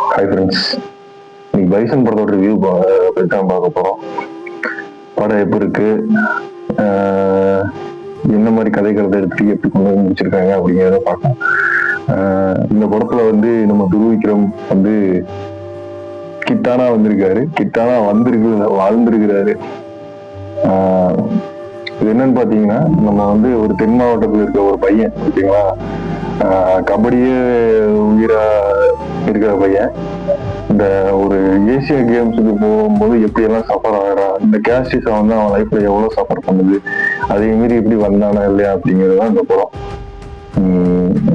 Hi friends, இன்னைக்கு bison படத்தோட review தான் பார்க்க போகிறோம். படம் எப்படி இருக்கு, என்ன மாதிரி கதைக்கிறத எடுத்து எப்படி கொண்டு வந்து முடிச்சிருக்காங்க அப்படிங்கிறத பார்க்கலாம். இந்த படத்துல வந்து நம்ம துருவிக்ரம் வந்து கிட்டானா வந்திருக்காரு, கிட்டானா வாழ்ந்திருக்கிறாரு. இது என்னன்னு பாத்தீங்கன்னா, நம்ம வந்து ஒரு தென் மாவட்டத்தில் இருக்க ஒரு பையன், ஓகேங்களா, கபடியே உயிரா இருக்கிற பையன் இந்த ஒரு ஏசியா கேம்ஸுக்கு போகும்போது எப்படி எல்லாம் சஃபர் ஆகிறான், இந்த கேஸ்டிஸை வந்து அவன் லைஃப்ல எவ்வளவு சஃபர் பண்ணுது, அதே மீறி எப்படி வந்தானா இல்லையா அப்படிங்கிறதுதான் இந்த படம்.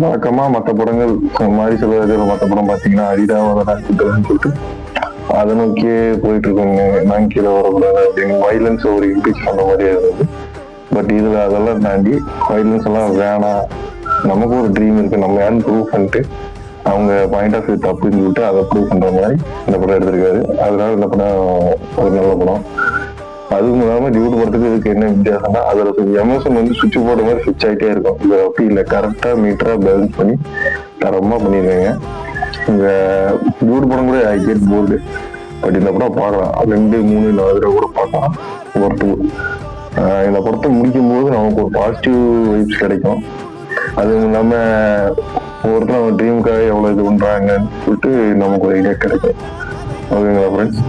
வழக்கமா மற்ற படங்கள் மாதிரி சொல்றது, மற்ற படம் பாத்தீங்கன்னா அடிதாவதான் சொல்லிட்டு அதை நோக்கியே போயிட்டு இருக்கோங்க, நான் கீழே வரக்கூடாது அப்படின்னு வைலன்ஸ் ஒரு இம்பீச் பண்ண மாதிரியே இருந்தது. பட் இதுல அதெல்லாம் தாண்டி வைலன்ஸ் எல்லாம் வேணாம், நமக்கு ஒரு ட்ரீம் இருக்கு, நம்ம யாரும் ப்ரூவ் பண்ணிட்டு அவங்க பாயிண்ட் ஆஃப் வியூ தப்புன்னு சொல்லிட்டு அதை ப்ரூவ் பண்ற மாதிரி இந்த படம் எடுத்திருக்காரு. அதனால இந்த படம் ஒரு நல்ல படம். அதுவும் இல்லாம டியூட் படத்துக்கு இதுக்கு என்ன வித்தியாசம்னா, அதுல எமோஷன் வந்து சுவிட்ச் போர்டு மாதிரி சுவிட்ச் ஆகிட்டே இருக்கும். இது அப்படி இல்லை, கரெக்டா மீட்டரா பேலன்ஸ் பண்ணி தரமா பண்ணிருக்காங்க. இந்த டியூட் படம் கூட ஐ கெட் போர்டு, பட் இந்த படம் பார்க்கலாம், 2, 3, 4 தடவை கூட பார்க்கலாம். ஒருத்து இந்த படத்தை முடிக்கும் போது நமக்கு ஒரு பாசிட்டிவ் வைப்ஸ் கிடைக்கும். அதுவும் இல்லாம ஒருத்தர் அவங்க ட்ரீமுக்காக எவ்வளவு இது பண்றாங்கன்னு சொல்லிட்டு நமக்கு ஒரு ஐடியா கிடைக்கும். ஓகேங்களா ஃப்ரெண்ட்ஸ்,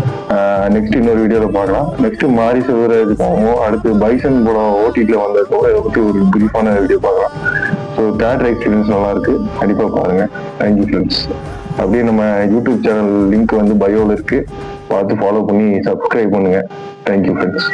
நெக்ஸ்ட் இன்னொரு வீடியோல பார்க்கலாம். நெக்ஸ்ட் மாரி செல்வராஜுக்காகவும் அடுத்து பைசன் படம் ஓடிடில வந்ததுக்கோ இதை பத்தி ஒரு பிரீஃபான வீடியோ பார்க்கலாம். ஸோ தியேட்டர் எக்ஸ்பீரியன்ஸ் நல்லா இருக்கு, கண்டிப்பா பாருங்க. Thank you friends. அப்படியே நம்ம யூடியூப் சேனல் லிங்க் வந்து பயோல இருக்கு, பார்த்து ஃபாலோ பண்ணி சப்ஸ்கிரைப் பண்ணுங்க. Thank you friends.